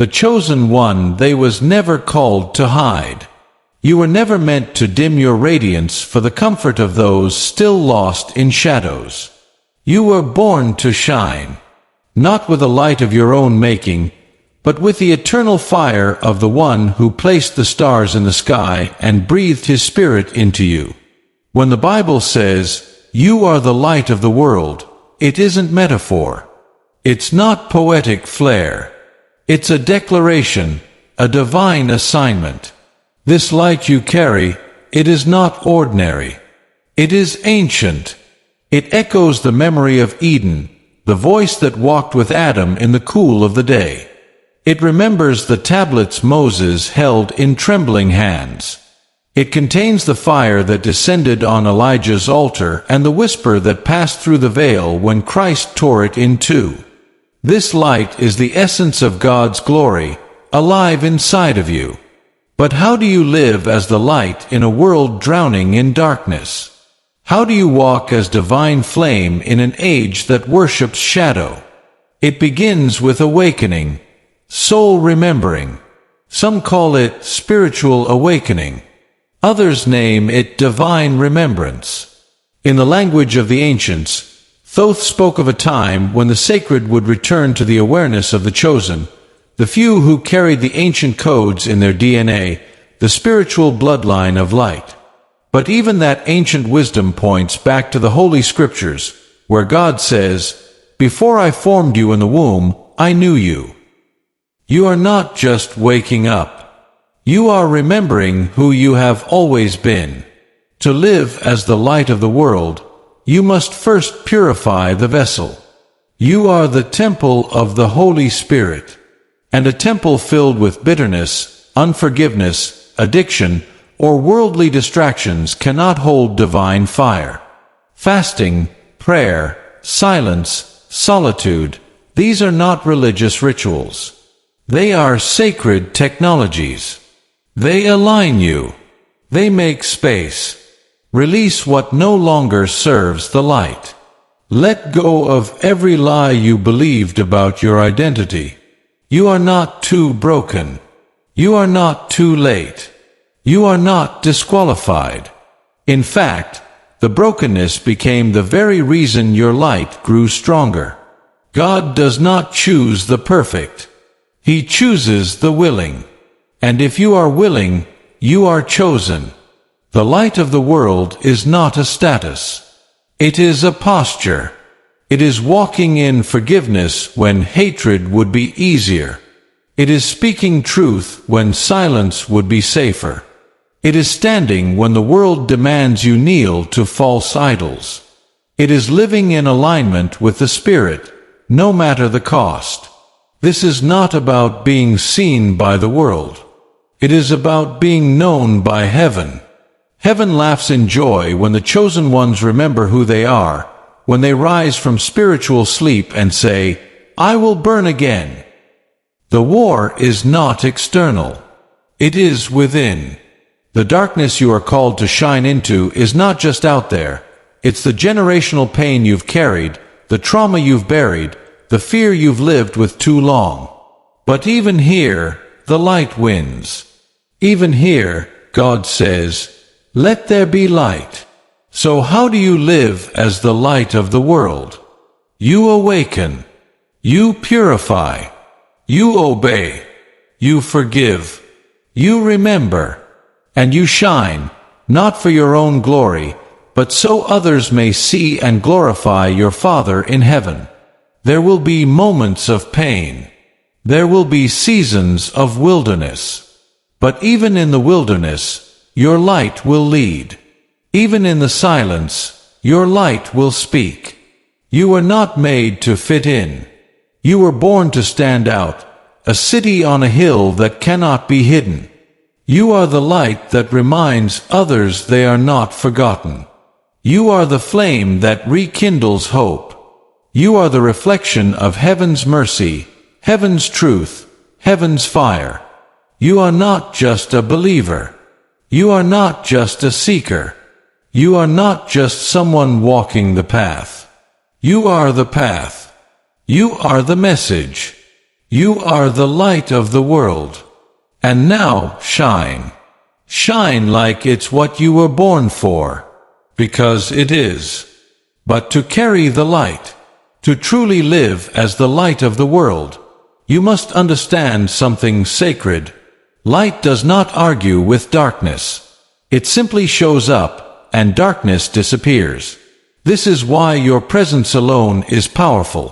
The chosen one, they was never called to hide. You were never meant to dim your radiance for the comfort of those still lost in shadows. You were born to shine, not with the light of your own making, but with the eternal fire of the one who placed the stars in the sky and breathed his spirit into you. When the Bible says, "You are the light of the world," it isn't metaphor. It's not poetic flair. It's a declaration, a divine assignment. This light you carry, it is not ordinary. It is ancient. It echoes the memory of Eden, the voice that walked with Adam in the cool of the day. It remembers the tablets Moses held in trembling hands. It contains the fire that descended on Elijah's altar and the whisper that passed through the veil when Christ tore it in two. This light is the essence of God's glory, alive inside of you. But how do you live as the light in a world drowning in darkness? How do you walk as divine flame in an age that worships shadow? It begins with awakening, soul remembering. Some call it spiritual awakening. Others name it divine remembrance. In the language of the ancients, Thoth spoke of a time when the sacred would return to the awareness of the chosen, the few who carried the ancient codes in their DNA, the spiritual bloodline of light. But even that ancient wisdom points back to the Holy Scriptures, where God says, "Before I formed you in the womb, I knew you." You are not just waking up. You are remembering who you have always been. To live as the light of the world, you must first purify the vessel. You are the temple of the Holy Spirit, and a temple filled with bitterness, unforgiveness, addiction, or worldly distractions cannot hold divine fire. Fasting, prayer, silence, solitude, these are not religious rituals. They are sacred technologies. They align you. They make space. Release what no longer serves the light. Let go of every lie you believed about your identity. You are not too broken. You are not too late. You are not disqualified. In fact, the brokenness became the very reason your light grew stronger. God does not choose the perfect. He chooses the willing. And if you are willing, you are chosen. The light of the world is not a status. It is a posture. It is walking in forgiveness when hatred would be easier. It is speaking truth when silence would be safer. It is standing when the world demands you kneel to false idols. It is living in alignment with the Spirit, no matter the cost. This is not about being seen by the world. It is about being known by heaven. Heaven laughs in joy when the chosen ones remember who they are, when they rise from spiritual sleep and say, "I will burn again." The war is not external. It is within. The darkness you are called to shine into is not just out there. It's the generational pain you've carried, the trauma you've buried, the fear you've lived with too long. But even here, the light wins. Even here, God says, "Let there be light." So how do you live as the light of the world? You awaken. You purify. You obey. You forgive. You remember. And you shine, not for your own glory, but so others may see and glorify your Father in heaven. There will be moments of pain. There will be seasons of wilderness. But even in the wilderness, your light will lead. Even in the silence, your light will speak. You were not made to fit in. You were born to stand out, a city on a hill that cannot be hidden. You are the light that reminds others they are not forgotten. You are the flame that rekindles hope. You are the reflection of heaven's mercy, heaven's truth, heaven's fire. You are not just a believer. You are not just a seeker. You are not just someone walking the path. You are the path. You are the message. You are the light of the world. And now shine. Shine like it's what you were born for. Because it is. But to carry the light, to truly live as the light of the world, you must understand something sacred. Light does not argue with darkness. It simply shows up, and darkness disappears. This is why your presence alone is powerful.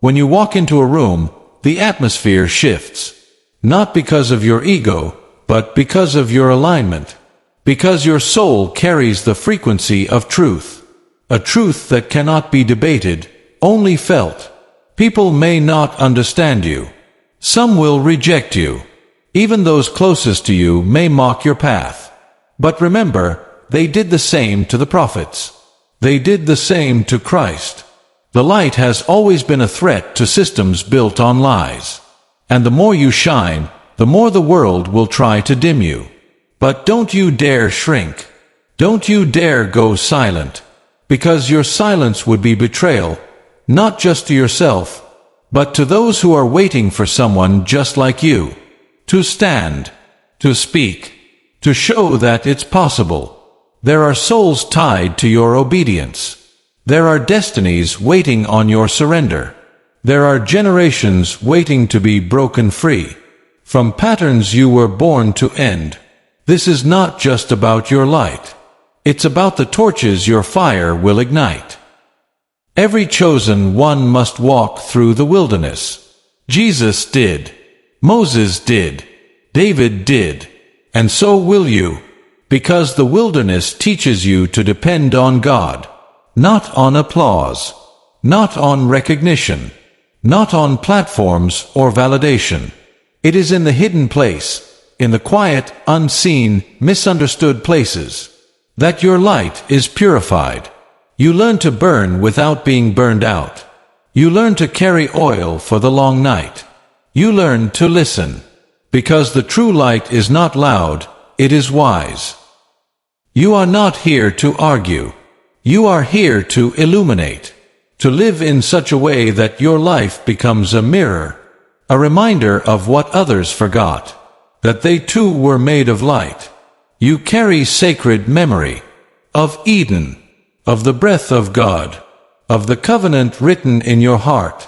When you walk into a room, the atmosphere shifts. Not because of your ego, but because of your alignment. Because your soul carries the frequency of truth. A truth that cannot be debated, only felt. People may not understand you. Some will reject you. Even those closest to you may mock your path. But remember, they did the same to the prophets. They did the same to Christ. The light has always been a threat to systems built on lies. And the more you shine, the more the world will try to dim you. But don't you dare shrink. Don't you dare go silent. Because your silence would be betrayal, not just to yourself, but to those who are waiting for someone just like you. To stand, to speak, to show that it's possible. There are souls tied to your obedience. There are destinies waiting on your surrender. There are generations waiting to be broken free from patterns you were born to end. This is not just about your light. It's about the torches your fire will ignite. Every chosen one must walk through the wilderness. Jesus did. Moses did. David did. And so will you. Because the wilderness teaches you to depend on God. Not on applause. Not on recognition. Not on platforms or validation. It is in the hidden place, in the quiet, unseen, misunderstood places, that your light is purified. You learn to burn without being burned out. You learn to carry oil for the long night. You learn to listen. Because the true light is not loud, it is wise. You are not here to argue. You are here to illuminate. To live in such a way that your life becomes a mirror. A reminder of what others forgot. That they too were made of light. You carry sacred memory. Of Eden. Of the breath of God. Of the covenant written in your heart.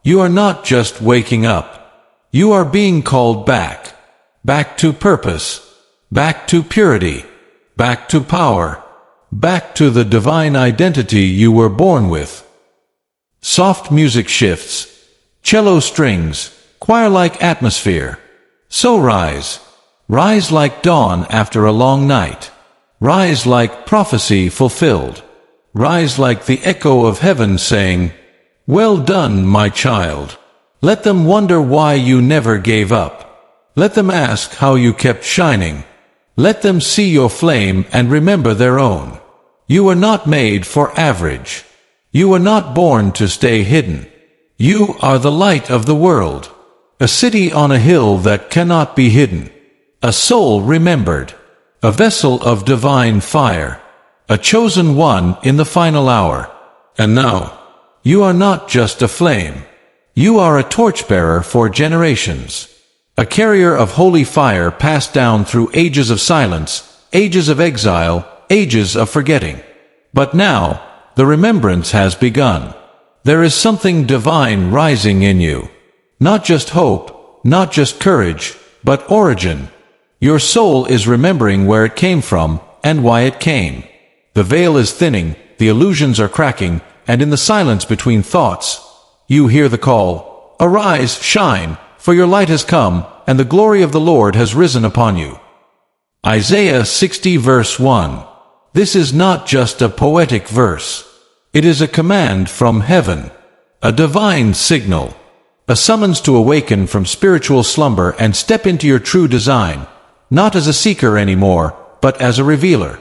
You are not just waking up. You are being called back. Back to purpose. Back to purity. Back to power. Back to the divine identity you were born with. Soft music shifts. Cello strings. Choir-like atmosphere. So rise. Rise like dawn after a long night. Rise like prophecy fulfilled. Rise like the echo of heaven saying, "Well done, my child." Let them wonder why you never gave up. Let them ask how you kept shining. Let them see your flame and remember their own. You were not made for average. You were not born to stay hidden. You are the light of the world. A city on a hill that cannot be hidden. A soul remembered. A vessel of divine fire. A chosen one in the final hour. And now, you are not just a flame. You are a torchbearer for generations. A carrier of holy fire passed down through ages of silence, ages of exile, ages of forgetting. But now, the remembrance has begun. There is something divine rising in you. Not just hope, not just courage, but origin. Your soul is remembering where it came from, and why it came. The veil is thinning, the illusions are cracking, and in the silence between thoughts, you hear the call, "Arise, shine, for your light has come, and the glory of the Lord has risen upon you." Isaiah 60 verse 1. This is not just a poetic verse. It is a command from heaven. A divine signal. A summons to awaken from spiritual slumber and step into your true design. Not as a seeker anymore, but as a revealer.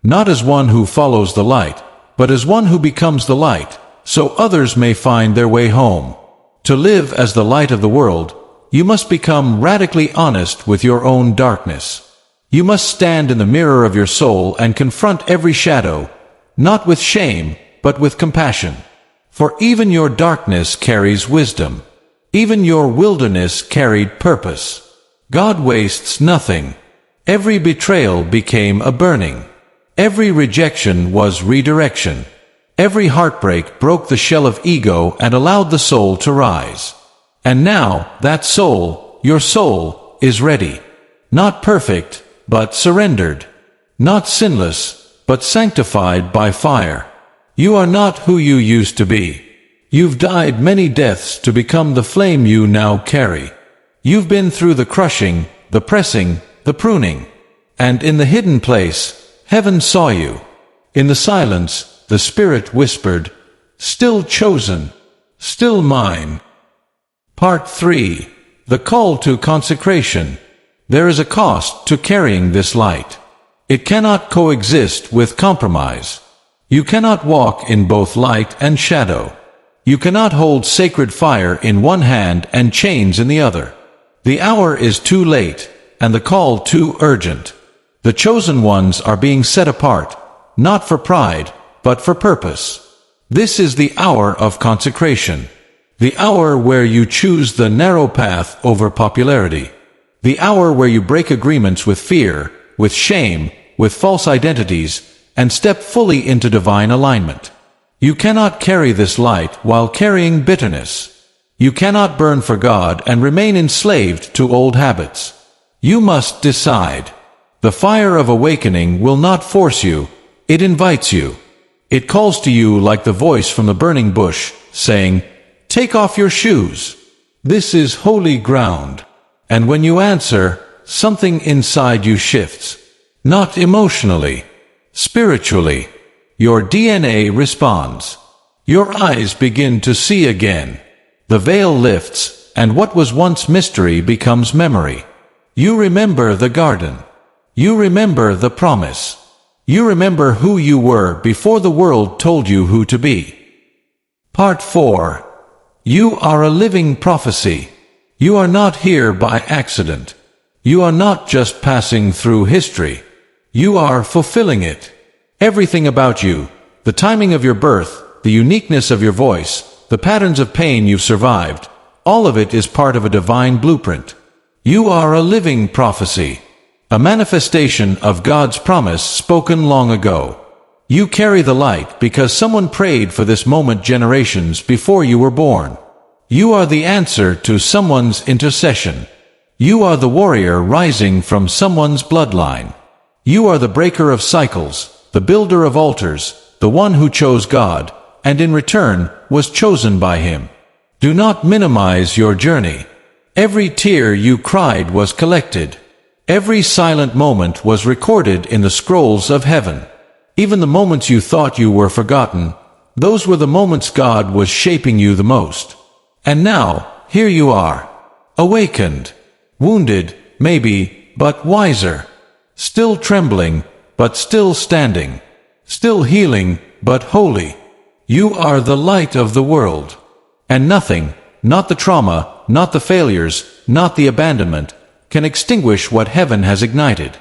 Not as one who follows the light, but as one who becomes the light, so others may find their way home. To live as the light of the world, you must become radically honest with your own darkness. You must stand in the mirror of your soul and confront every shadow, not with shame, but with compassion. For even your darkness carries wisdom. Even your wilderness carried purpose. God wastes nothing. Every betrayal became a burning. Every rejection was redirection. Every heartbreak broke the shell of ego and allowed the soul to rise. And now, that soul, your soul, is ready. Not perfect, but surrendered. Not sinless, but sanctified by fire. You are not who you used to be. You've died many deaths to become the flame you now carry. You've been through the crushing, the pressing, the pruning. And in the hidden place, heaven saw you. In the silence, the Spirit whispered, "Still chosen, still mine." Part 3. The Call to Consecration. There is a cost to carrying this light. It cannot coexist with compromise. You cannot walk in both light and shadow. You cannot hold sacred fire in one hand and chains in the other. The hour is too late, and the call too urgent. The chosen ones are being set apart, not for pride, but for purpose. This is the hour of consecration. The hour where you choose the narrow path over popularity. The hour where you break agreements with fear, with shame, with false identities, and step fully into divine alignment. You cannot carry this light while carrying bitterness. You cannot burn for God and remain enslaved to old habits. You must decide. The fire of awakening will not force you, it invites you. It calls to you like the voice from the burning bush, saying, "Take off your shoes. This is holy ground." And when you answer, something inside you shifts. Not emotionally, spiritually. Your DNA responds. Your eyes begin to see again. The veil lifts, and what was once mystery becomes memory. You remember the garden. You remember the promise. You remember who you were before the world told you who to be. Part 4. You are a living prophecy. You are not here by accident. You are not just passing through history. You are fulfilling it. Everything about you, the timing of your birth, the uniqueness of your voice, the patterns of pain you've survived, all of it is part of a divine blueprint. You are a living prophecy, a manifestation of God's promise spoken long ago. You carry the light because someone prayed for this moment generations before you were born. You are the answer to someone's intercession. You are the warrior rising from someone's bloodline. You are the breaker of cycles, the builder of altars, the one who chose God, and in return was chosen by Him. Do not minimize your journey. Every tear you cried was collected. Every silent moment was recorded in the scrolls of heaven. Even the moments you thought you were forgotten, those were the moments God was shaping you the most. And now, here you are. Awakened. Wounded, maybe, but wiser. Still trembling, but still standing. Still healing, but holy. You are the light of the world. And nothing, not the trauma, not the failures, not the abandonment, can extinguish what heaven has ignited.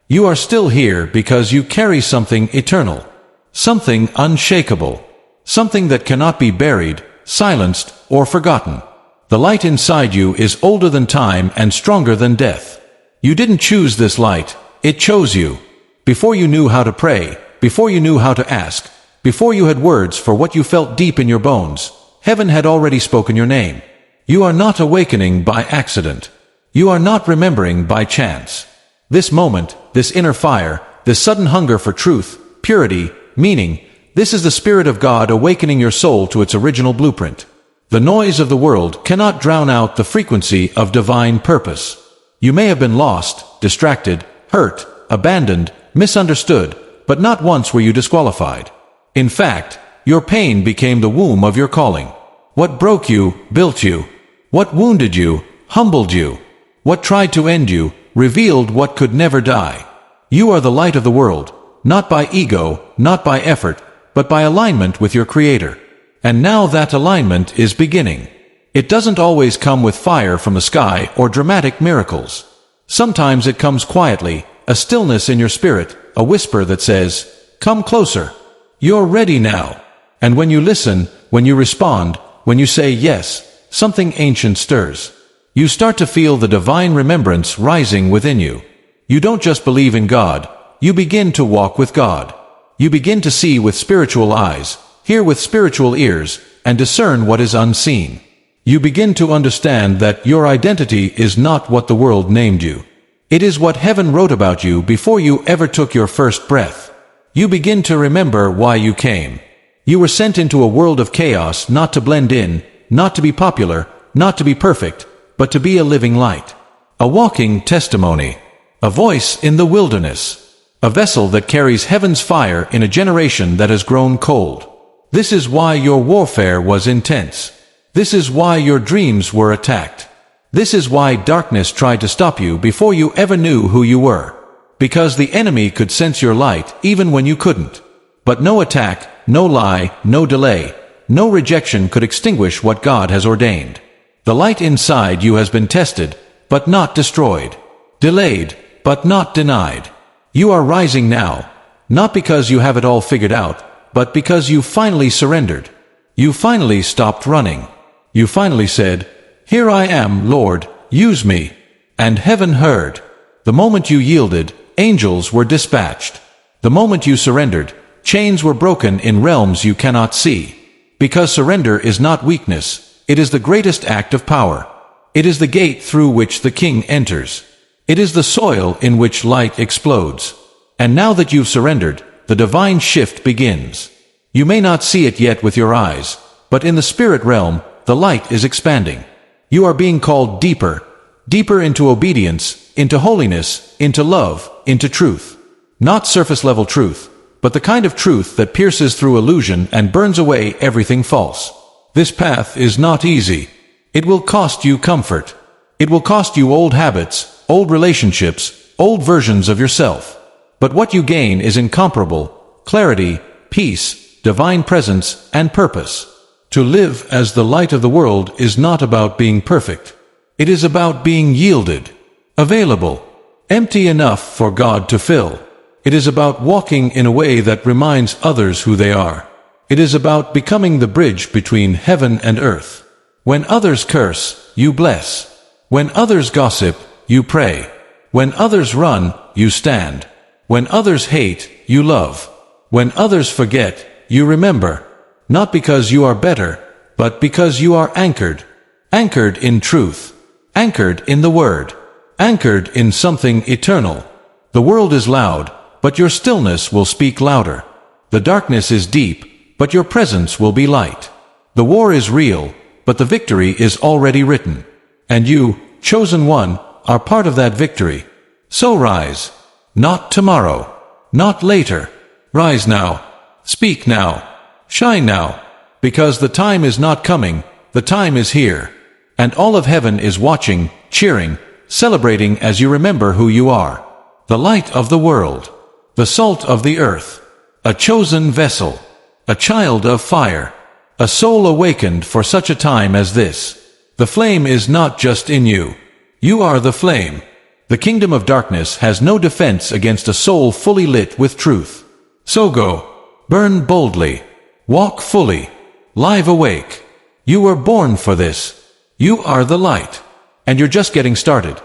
You are still here because you carry something eternal. Something unshakable. Something that cannot be buried, silenced, or forgotten. The light inside you is older than time and stronger than death. You didn't choose this light, it chose you. Before you knew how to pray, before you knew how to ask, before you had words for what you felt deep in your bones, heaven had already spoken your name. You are not awakening by accident. You are not remembering by chance. This moment, this inner fire, this sudden hunger for truth, purity, meaning, this is the Spirit of God awakening your soul to its original blueprint. The noise of the world cannot drown out the frequency of divine purpose. You may have been lost, distracted, hurt, abandoned, misunderstood, but not once were you disqualified. In fact, your pain became the womb of your calling. What broke you, built you. What wounded you, humbled you. What tried to end you, revealed what could never die. You are the light of the world, not by ego, not by effort, but by alignment with your Creator. And now that alignment is beginning. It doesn't always come with fire from the sky or dramatic miracles. Sometimes it comes quietly, a stillness in your spirit, a whisper that says, "Come closer. You're ready now." And when you listen, when you respond, when you say yes, something ancient stirs. You start to feel the divine remembrance rising within you. You don't just believe in God, you begin to walk with God. You begin to see with spiritual eyes, hear with spiritual ears, and discern what is unseen. You begin to understand that your identity is not what the world named you. It is what heaven wrote about you before you ever took your first breath. You begin to remember why you came. You were sent into a world of chaos not to blend in, not to be popular, not to be perfect, but to be a living light. A walking testimony. A voice in the wilderness. A vessel that carries heaven's fire in a generation that has grown cold. This is why your warfare was intense. This is why your dreams were attacked. This is why darkness tried to stop you before you ever knew who you were. Because the enemy could sense your light even when you couldn't. But no attack, no lie, no delay, no rejection could extinguish what God has ordained. The light inside you has been tested, but not destroyed. Delayed, but not denied. You are rising now, not because you have it all figured out, but because you finally surrendered. You finally stopped running. You finally said, "Here I am, Lord, use me." And heaven heard. The moment you yielded, angels were dispatched. The moment you surrendered, chains were broken in realms you cannot see. Because surrender is not weakness, it is the greatest act of power. It is the gate through which the king enters. It is the soil in which light explodes. And now that you've surrendered, the divine shift begins. You may not see it yet with your eyes, but in the spirit realm, the light is expanding. You are being called deeper, deeper into obedience, into holiness, into love, into truth. Not surface-level truth, but the kind of truth that pierces through illusion and burns away everything false. This path is not easy. It will cost you comfort. It will cost you old habits, old relationships, old versions of yourself. But what you gain is incomparable: clarity, peace, divine presence, and purpose. To live as the light of the world is not about being perfect. It is about being yielded, available, empty enough for God to fill. It is about walking in a way that reminds others who they are. It is about becoming the bridge between heaven and earth. When others curse, you bless. When others gossip, you pray. When others run, you stand. When others hate, you love. When others forget, you remember. Not because you are better, but because you are anchored. Anchored in truth. Anchored in the Word. Anchored in something eternal. The world is loud, but your stillness will speak louder. The darkness is deep, but your presence will be light. The war is real, but the victory is already written. And you, chosen one, are part of that victory. So rise. Not tomorrow. Not later. Rise now. Speak now. Shine now. Because the time is not coming, the time is here. And all of heaven is watching, cheering, celebrating as you remember who you are. The light of the world. The salt of the earth. A chosen vessel. A child of fire. A soul awakened for such a time as this. The flame is not just in you. You are the flame. The kingdom of darkness has no defense against a soul fully lit with truth. So go. Burn boldly. Walk fully. Live awake. You were born for this. You are the light. And you're just getting started.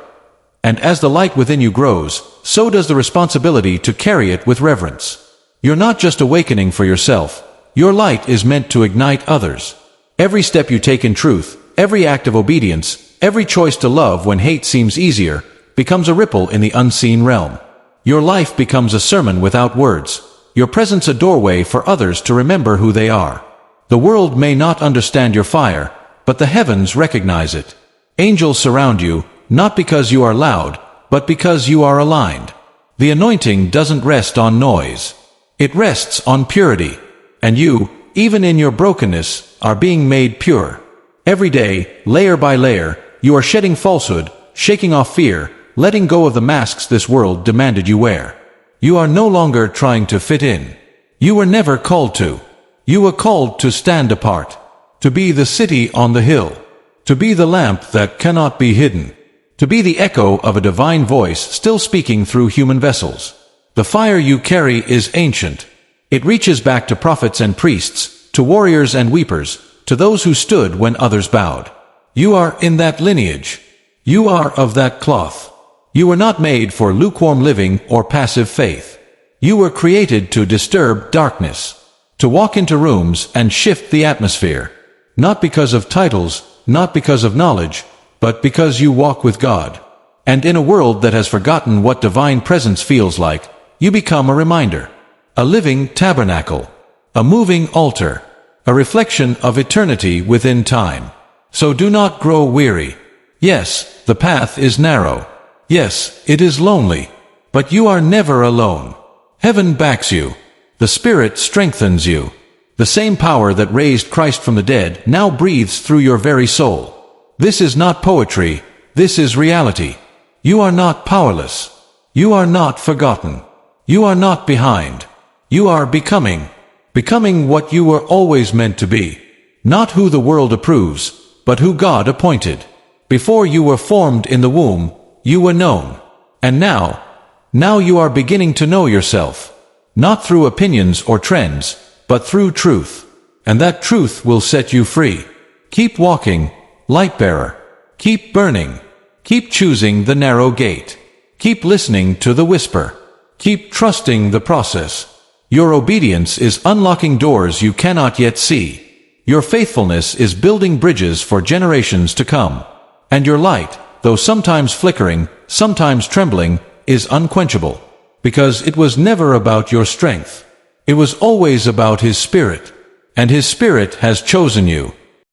And as the light within you grows, so does the responsibility to carry it with reverence. You're not just awakening for yourself. Your light is meant to ignite others. Every step you take in truth, every act of obedience, every choice to love when hate seems easier, becomes a ripple in the unseen realm. Your life becomes a sermon without words. Your presence a doorway for others to remember who they are. The world may not understand your fire, but the heavens recognize it. Angels surround you, not because you are loud, but because you are aligned. The anointing doesn't rest on noise. It rests on purity. And you, even in your brokenness, are being made pure. Every day, layer by layer, you are shedding falsehood, shaking off fear, letting go of the masks this world demanded you wear. You are no longer trying to fit in. You were never called to. You were called to stand apart. To be the city on the hill. To be the lamp that cannot be hidden. To be the echo of a divine voice still speaking through human vessels. The fire you carry is ancient. It reaches back to prophets and priests, to warriors and weepers, to those who stood when others bowed. You are in that lineage. You are of that cloth. You were not made for lukewarm living or passive faith. You were created to disturb darkness, to walk into rooms and shift the atmosphere. Not because of titles, not because of knowledge, but because you walk with God. And in a world that has forgotten what divine presence feels like, you become a reminder. A living tabernacle. A moving altar. A reflection of eternity within time. So do not grow weary. Yes, the path is narrow. Yes, it is lonely. But you are never alone. Heaven backs you. The Spirit strengthens you. The same power that raised Christ from the dead now breathes through your very soul. This is not poetry. This is reality. You are not powerless. You are not forgotten. You are not behind. You are becoming. Becoming what you were always meant to be. Not who the world approves, but who God appointed. Before you were formed in the womb, you were known. And now you are beginning to know yourself. Not through opinions or trends, but through truth. And that truth will set you free. Keep walking, light bearer. Keep burning. Keep choosing the narrow gate. Keep listening to the whisper. Keep trusting the process. Your obedience is unlocking doors you cannot yet see. Your faithfulness is building bridges for generations to come. And your light, though sometimes flickering, sometimes trembling, is unquenchable. Because it was never about your strength. It was always about His Spirit. And His Spirit has chosen you.